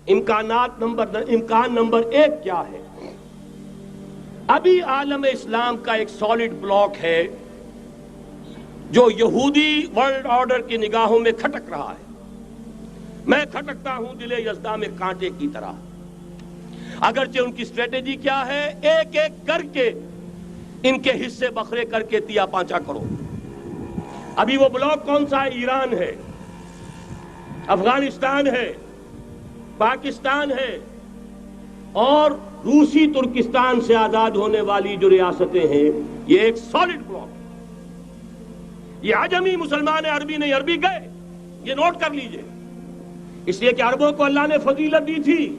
امکان نمبر 1 کیا ہے؟ ابھی عالم اسلام کا ایک سالڈ بلاک ہے جو یہودی ورلڈ آرڈر کی نگاہوں میں کھٹک رہا ہے. میں کھٹکتا ہوں دل یزداں میں کانٹے کی طرح. اگرچہ ان کی اسٹریٹجی کیا ہے؟ ایک ایک کر کے ان کے حصے بکھرے کر کے تیا پانچا کرو. ابھی وہ بلاک کون سا ہے؟ ایران ہے، افغانستان ہے، پاکستان ہے اور روسی ترکستان سے آزاد ہونے والی جو ریاستیں ہیں. یہ ایک سالڈ بلاک. یہ عجمی مسلمان عربی نہیں، عربی گئے، یہ نوٹ کر لیجئے. اس لیے کہ عربوں کو اللہ نے فضیلت دی تھی،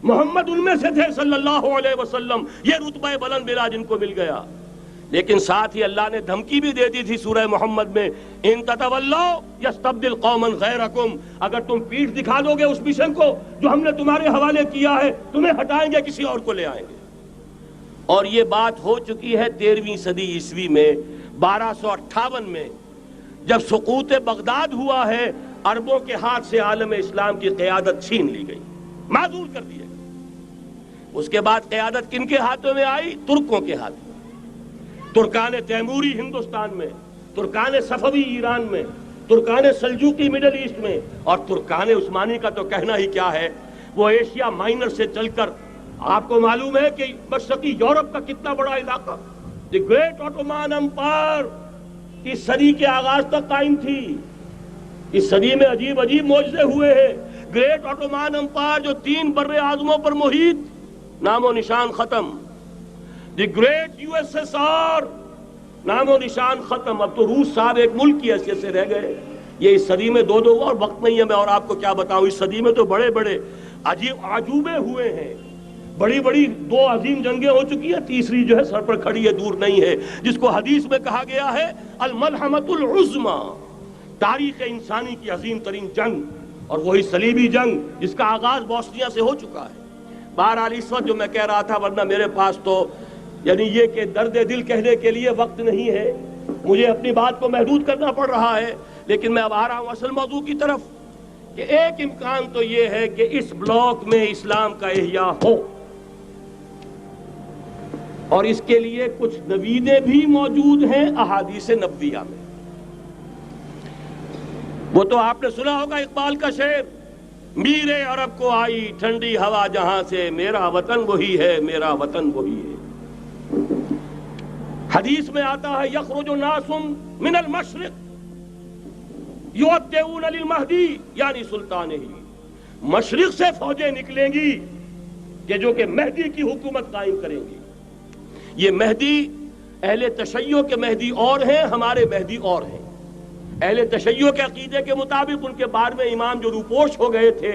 محمد ان میں سے تھے صلی اللہ علیہ وسلم، یہ رتبہ بلند ملا جن کو مل گیا. لیکن ساتھ ہی اللہ نے دھمکی بھی دے دی تھی سورہ محمد میں، ان تتولوا یستبدل قوما غیرکم، اگر تم پیٹھ دکھا دو گے اس مشن کو جو ہم نے تمہارے حوالے کیا ہے، تمہیں ہٹائیں گے، کسی اور کو لے آئیں گے. اور یہ بات ہو چکی ہے 13ویں صدی عیسوی میں. 1258 میں جب سقوط بغداد ہوا ہے، عربوں کے ہاتھ سے عالم اسلام کی قیادت چھین لی گئی، معزول کر دیا گیا. اس کے بعد قیادت کن کے ہاتھوں میں آئی؟ ترکوں کے ہاتھ میں. ترکان تیموری ہندوستان میں، ترکان صفوی ایران میں، ترکان سلجوقی مڈل ایسٹ میں، اور ترکان عثمانی کا تو کہنا ہی کیا ہے. وہ ایشیا مائنر سے چل کر آپ کو معلوم ہے کہ مشرقی یورپ کا کتنا بڑا علاقہ، دی گریٹ آٹومان امپائر اس صدی کے آغاز تک قائم تھی. اس صدی میں عجیب عجیب معجزے ہوئے ہیں. گریٹ آٹومان امپائر جو 3 بر اعظموں پر محیط، نام و نشان ختم. The great U S S R, نام و نشان ختم. اب تو روس صاحب ایک ملک کی حیثیت سے رہ گئے. یہ اس صدی میں 2 اور وقت نہیں ہے میں اور آپ کو کیا بتاؤں. اس صدی میں تو بڑے بڑے عجیب عجوبے ہوئے ہیں. بڑی بڑی 2 عظیم جنگیں ہو چکی ہیں، تیسری جو ہے سر پر کھڑی ہے، دور نہیں ہے، جس کو حدیث میں کہا گیا ہے الملحمۃ العظمی، تاریخ انسانی کی عظیم ترین جنگ، اور وہی صلیبی جنگ جس کا آغاز بوسنیا سے ہو چکا ہے. بہرحال اس وقت جو میں کہہ رہا تھا، ورنہ میرے پاس تو یعنی یہ کہ درد دل کہنے کے لیے وقت نہیں ہے، مجھے اپنی بات کو محدود کرنا پڑ رہا ہے. لیکن میں اب آ رہا ہوں اصل موضوع کی طرف کہ ایک امکان تو یہ ہے کہ اس بلاک میں اسلام کا احیاء ہو، اور اس کے لیے کچھ نویدیں بھی موجود ہیں احادیث نبویہ میں. وہ تو آپ نے سنا ہوگا اقبال کا شعر، میرے عرب کو آئی ٹھنڈی ہوا جہاں سے، میرا وطن وہی ہے، میرا وطن وہی ہے. حدیث میں آتا ہے یخرج ناس من المشرق یودعون للمہدی یعنی سلطانہ، مشرق سے فوجیں نکلیں گی کہ جو کہ مہدی کی حکومت قائم کریں گی. یہ مہدی اہل تشیع کے مہدی اور ہیں، ہمارے مہدی اور ہیں. اہل تشیع کے عقیدے کے مطابق ان کے بعد میں امام جو روپوش ہو گئے تھے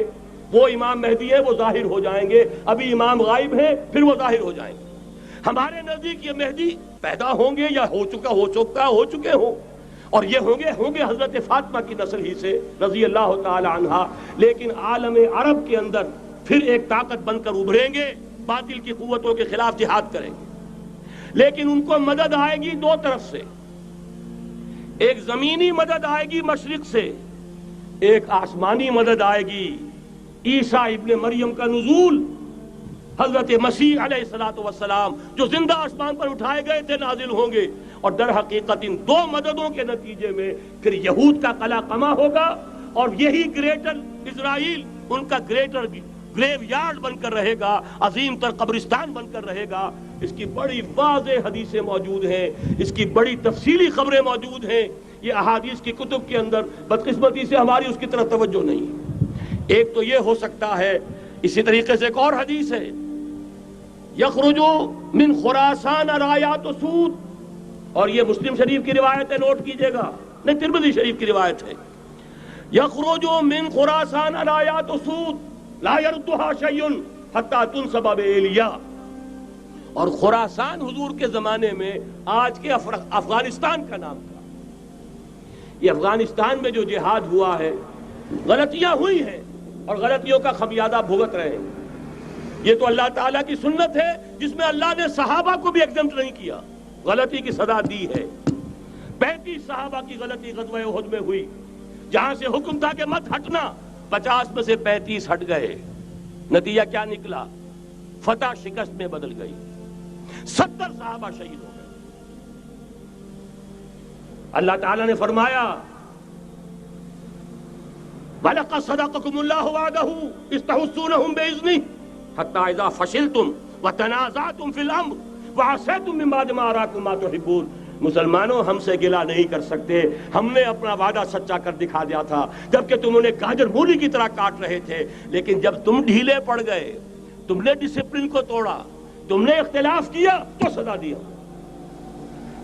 وہ امام مہدی ہے، وہ ظاہر ہو جائیں گے. ابھی امام غائب ہیں، پھر وہ ظاہر ہو جائیں گے. ہمارے نزدیک یہ مہدی پیدا ہوں گے یا ہو چکے ہوں، اور یہ ہوں گے حضرت فاطمہ کی نسل ہی سے رضی اللہ تعالی عنہا. لیکن عالم عرب کے اندر پھر ایک طاقت بن کر ابھریں گے، باطل کی قوتوں کے خلاف جہاد کریں گے. لیکن ان کو مدد آئے گی 2 طرف سے. ایک زمینی مدد آئے گی مشرق سے، ایک آسمانی مدد آئے گی. عیسیٰ ابن مریم کا نزول، حضرت مسیح علیہ السلام جو زندہ آسمان پر اٹھائے گئے تھے نازل ہوں گے. اور در حقیقت ان 2 مددوں کے نتیجے میں پھر یہود کا قلع قمع ہوگا، اور یہی گریٹر اسرائیل ان کا گریٹر گریو یارڈ بن کر رہے گا، عظیم تر قبرستان بن کر رہے گا. اس کی بڑی واضح حدیثیں موجود ہیں، اس کی بڑی تفصیلی خبریں موجود ہیں. یہ احادیث کی کتب کے اندر بدقسمتی سے ہماری اس کی طرف توجہ نہیں. ایک تو یہ ہو سکتا ہے. اسی طریقے سے ایک اور حدیث ہے، یخرج من خراسان رایات سود، اور یہ مسلم شریف کی روایت ہے، نوٹ کیجئے گا، نہیں ترمذی شریف کی روایت ہے. یخرج من خراسان رایات سود لا يردها شيء حتى تنصب بإيلیا. اور خراسان حضور کے زمانے میں آج کے افغانستان کا نام تھا. یہ افغانستان میں جو جہاد ہوا ہے، غلطیاں ہوئی ہیں اور غلطیوں کا خمیازہ بھگت رہے ہیں. یہ تو اللہ تعالیٰ کی سنت ہے جس میں اللہ نے صحابہ کو بھی ایگزمپٹ نہیں کیا، غلطی کی سزا دی ہے. 35 صحابہ کی غلطی غزوہ احد میں ہوئی، جہاں سے حکم تھا کہ مت ہٹنا، 50 میں سے 35 ہٹ گئے. نتیجہ کیا نکلا؟ فتح شکست میں بدل گئی، 70 صحابہ شہید ہو گئے۔ اللہ تعالیٰ نے فرمایا وَلَقَدْ صَدَقَكُمُ اللَّهُ وَعْدَهُ إِذْ تَحُسُّونَهُم بِإِذْنِهِ حَتَّىٰ إِذَا فَشِلْتُمْ وَتَنَازَعْتُمْ فِي الْأَمْرِ وَعَصَيْتُمْ مِن بَعْدِ مَا أَرَاكُم مَّا تُحِبُّونَ۔ مسلمانوں، ہم سے گلہ نہیں کر سکتے، ہم نے اپنا وعدہ سچا کر دکھا دیا تھا جبکہ تم انہیں گاجر مولی کی طرح کاٹ رہے تھے، لیکن جب تم ڈھیلے پڑ گئے، تم نے ڈسپلن کو توڑا، تم نے اختلاف کیا تو سزا دیا۔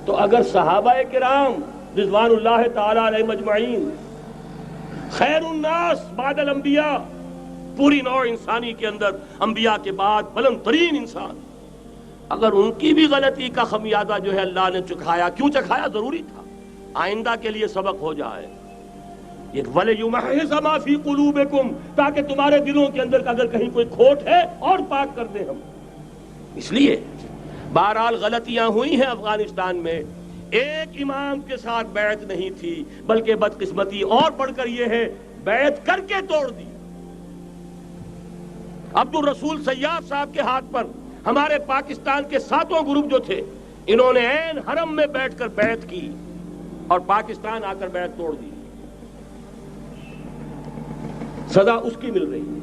تو اگر صحابہ کرام رضوان اللہ تعالی علیہم اجمعین خیر الناس بعد الانبیاء، پوری نوع انسانی کے اندر انبیاء کے بعد بلند ترین انسان، اگر ان کی بھی غلطی کا خمیازہ جو ہے اللہ نے چکھایا، کیوں چکھایا؟ ضروری تھا، آئندہ کے لیے سبق ہو جائے۔ یہ وَلِيُمَحِّصَ مَا فِي قُلُوبِكُمْ، تاکہ تمہارے دلوں کے اندر اگر کہیں کوئی کھوٹ ہے اور پاک کر دیں ہم۔ اس لیے بہرحال غلطیاں ہوئی ہیں افغانستان میں، ایک امام کے ساتھ بیعت نہیں تھی، بلکہ بدقسمتی اور بڑھ کر یہ ہے بیعت کر کے توڑ دی۔ عبد الرسول سیاف صاحب کے ہاتھ پر ہمارے پاکستان کے 7 گروپ جو تھے، انہوں نے عین حرم میں بیٹھ کر بیعت کی اور پاکستان آ کر بیعت توڑ دی۔ سزا اس کی مل رہی ہے،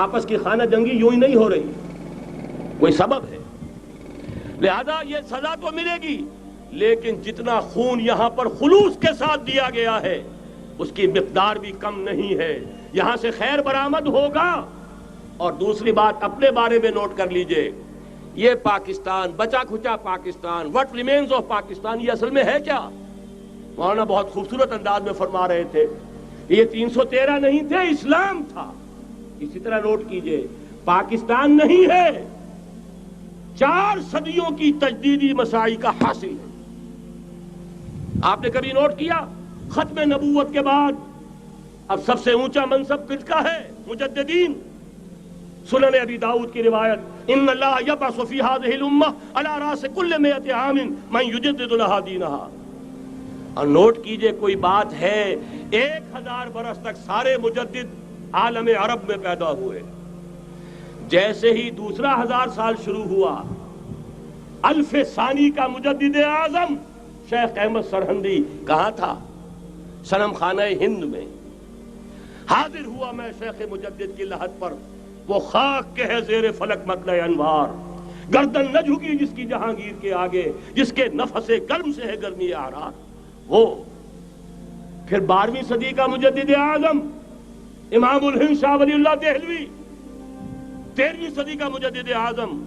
آپس کی خانہ جنگی یوں ہی نہیں ہو رہی، کوئی سبب ہے، لہذا یہ سزا تو ملے گی، لیکن جتنا خون یہاں پر خلوص کے ساتھ دیا گیا ہے اس کی مقدار بھی کم نہیں ہے۔ یہاں سے خیر برآمد ہوگا۔ اور دوسری بات اپنے بارے میں نوٹ کر لیجئے، یہ پاکستان، بچا کھچا Pakistan, what remains of Pakistan, یہ اصل میں ہے کیا؟ مولانا بہت خوبصورت انداز میں فرما رہے تھے، یہ 313 نہیں تھے، اسلام تھا۔ اسی طرح نوٹ کیجئے، پاکستان نہیں ہے، 4 صدیوں کی تجدیدی مساعی کا حاصل ہے۔ آپ نے کبھی نوٹ کیا ختم نبوت کے بعد اب سب سے اونچا منصب کس کا ہے؟ مجددین۔ سنن ابی داؤد کی روایت، ان اللہ یبعث فی هذه الامہ علی راس کل 100 عام من یجدد لها دینها۔ اور نوٹ کیجئے، کوئی بات ہے 1000 برس تک سارے مجدد عالم عرب میں پیدا ہوئے، جیسے ہی دوسرا 1000 سال شروع ہوا، الف ثانی کا مجدد اعظم شیخ احمد سرہندی کہاں تھا؟ صنم خانہ ہند میں حاضر ہوا۔ میں شیخ مجدد کی لحد پر، وہ خاک کے ہے زیر فلک مطلع انوار، گردن نہ جھکی جس کی جہانگیر کے آگے، جس کے نفس گرم سے ہے گرمی آرار وہ۔ پھر 12ویں صدی کا مجدد اعظم امام الہند شاہ ولی اللہ دہلوی، 13ویں صدی کا مجدد اعظم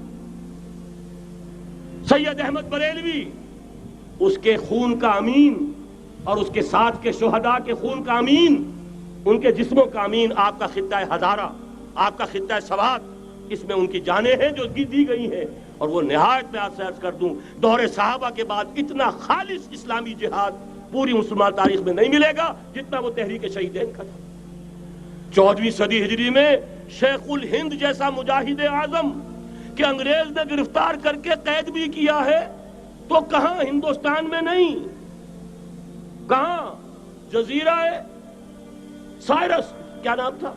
سید احمد بریلوی، اس کے خون کا امین اور اس کے ساتھ کے شہداء کے خون کا امین، ان کے جسموں کا امین آپ کا خطہ ہزارہ، آپ کا خطہ سوات، اس میں ان کی جانیں ہیں جو دی گئی ہیں۔ اور وہ نہایت میں آپ سے عرض کر دوں، دور صحابہ کے بعد اتنا خالص اسلامی جہاد پوری مسلمان تاریخ میں نہیں ملے گا جتنا وہ تحریک شہیدین کا تھا۔ 14ویں صدی ہجری میں شیخ الہند جیسا مجاہد اعظم کہ انگریز نے گرفتار کر کے قید بھی کیا ہے، تو کہاں ہندوستان میں نہیں، کہاں؟ جزیرہ سائرس، کیا نام تھا؟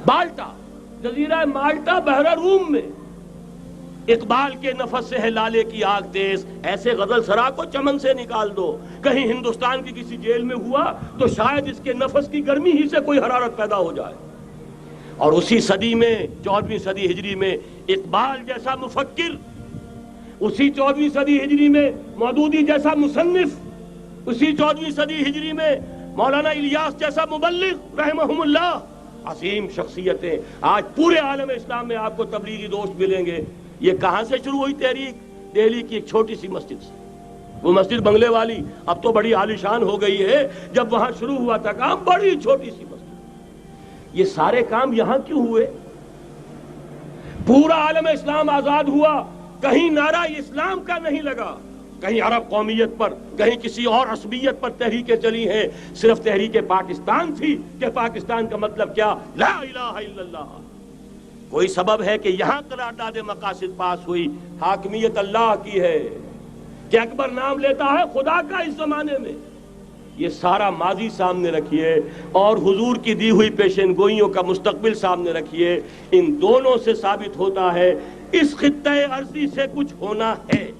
مالٹا، جزیرہ مالٹا بحر روم میں۔ اقبال کے نفس سے ہے لالے کی آگ تیز، ایسے غزل سرا کو چمن سے نکال دو۔ کہیں ہندوستان کی کسی جیل میں ہوا تو شاید اس کے نفس کی گرمی ہی سے کوئی حرارت پیدا ہو جائے۔ اور اسی صدی میں 14ویں صدی ہجری میں اقبال جیسا مفکر، اسی 14ویں صدی ہجری میں مودودی جیسا مصنف، اسی 14ویں صدی ہجری میں مولانا الیاس جیسا مبلغ رحمہم اللہ، عظیم شخصیتیں آج پورے عالم اسلام میں آپ کو تبلیغی دوست ملیں گے۔ یہ کہاں سے شروع ہوئی تحریک؟ دہلی کی ایک چھوٹی سی مسجد سے، وہ مسجد بنگلے والی اب تو بڑی عالیشان ہو گئی ہے، جب وہاں شروع ہوا تھا کام بڑی چھوٹی سی مسجد۔ یہ سارے کام یہاں کیوں ہوئے؟ پورا عالم اسلام آزاد ہوا، کہیں نعرہ اسلام کا نہیں لگا، کہیں عرب قومیت پر، کہیں کسی اور عصبیت پر تحریکیں چلی ہیں، صرف تحریک پاکستان تھی کہ پاکستان کا مطلب کیا؟ لا الہ الا اللہ۔ کوئی سبب ہے کہ یہاں قرارداد مقاصد پاس ہوئی، حاکمیت اللہ کی ہے، کہ اکبر نام لیتا ہے خدا کا اس زمانے میں، یہ سارا ماضی سامنے رکھیے اور حضور کی دی ہوئی پیشن گوئیوں کا مستقبل سامنے رکھیے، ان دونوں سے ثابت ہوتا ہے اس خطۂ ارضی سے کچھ ہونا ہے۔